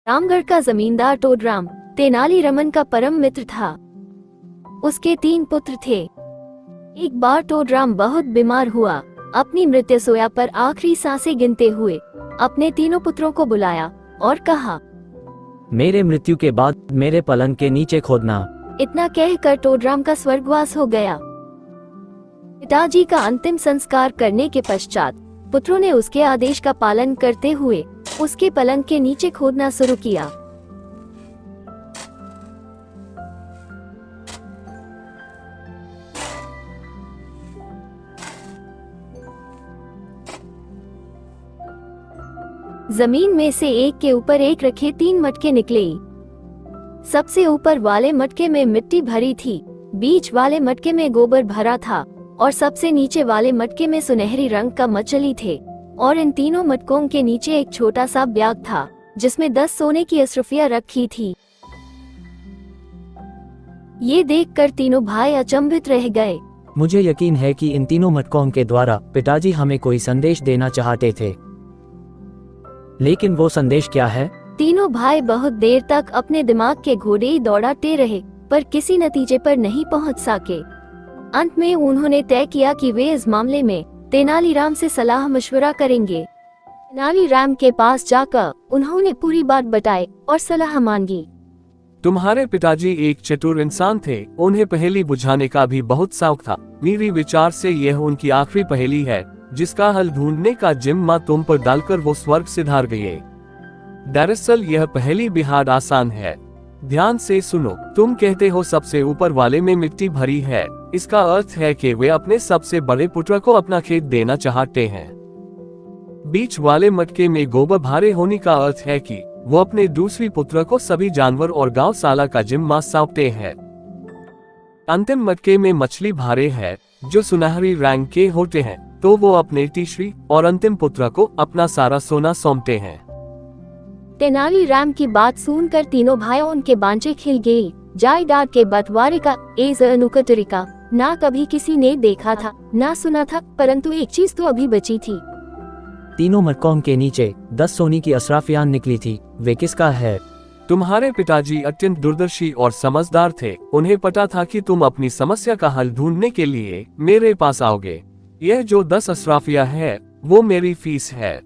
रामगढ़ का जमींदार टोडराम तेनालीरामन का परम मित्र था। उसके 3 पुत्र थे। एक बार टोडराम बहुत बीमार हुआ। अपनी मृत्युशैया पर आखिरी सांसें गिनते हुए अपने तीनों पुत्रों को बुलाया और कहा, मेरे मृत्यु के बाद मेरे पलंग के नीचे खोदना। इतना कहकर टोडराम का स्वर्गवास हो गया। पिताजी का अंतिम संस्कार करने के पश्चात पुत्रों ने उसके आदेश का पालन करते हुए उसके पलंग के नीचे खोदना शुरू किया। जमीन में से एक के ऊपर एक रखे 3 मटके निकले। सबसे ऊपर वाले मटके में मिट्टी भरी थी, बीच वाले मटके में गोबर भरा था और सबसे नीचे वाले मटके में सुनहरी रंग का मछली थे। और इन तीनों मटकों के नीचे एक छोटा सा बैग था जिसमें 10 सोने की अशरफियां रखी थी। ये देखकर तीनों भाई अचंभित रह गए। मुझे यकीन है कि इन तीनों मटकों के द्वारा पिताजी हमें कोई संदेश देना चाहते थे, लेकिन वो संदेश क्या है? तीनों भाई बहुत देर तक अपने दिमाग के घोड़े दौड़ाते रहे पर किसी नतीजे पर नहीं पहुंच सके। अंत में उन्होंने तय किया कि वे इस मामले में तेनालीराम से सलाह मशवरा करेंगे। तेनालीराम के पास जाकर उन्होंने पूरी बात बताई और सलाह मांगी। तुम्हारे पिताजी एक चतुर इंसान थे, उन्हें पहेली बुझाने का भी बहुत शौक था। मेरी विचार से यह उनकी आखिरी पहेली है जिसका हल ढूंढने का जिम्मा तुम पर डालकर वो स्वर्ग सिधार गए। दरअसल यह पहेली बेहद आसान है। ध्यान से सुनो। तुम कहते हो सबसे ऊपर वाले में मिट्टी भरी है। इसका अर्थ है कि वे अपने सबसे बड़े पुत्र को अपना खेत देना चाहते हैं। बीच वाले मटके में गोबर भरे होने का अर्थ है कि वो अपने दूसरी पुत्र को सभी जानवर और गौशाला का जिम्मा सौंपते हैं। अंतिम मटके में मछली भरे है जो सुनहरी रंग के होते हैं, तो वो अपने तीसरी और अंतिम पुत्र को अपना सारा सोना सौंपते हैं। तेनालीराम की बात सुनकर तीनों भाइयों के बांचे खिल गए। जायदाद के बंटवारे का अनोखा तरीका ना कभी किसी ने देखा था ना सुना था, परंतु एक चीज तो अभी बची थी। तीनों मटकों के नीचे 10 सोने की अशरफियां निकली थी। वे किसका है? तुम्हारे पिताजी अत्यंत दूरदर्शी और समझदार थे। उन्हें पता था कि तुम अपनी समस्या का हल ढूंढने के लिए मेरे पास आओगे। यह जो 10 अशरफियां है वो मेरी फीस है।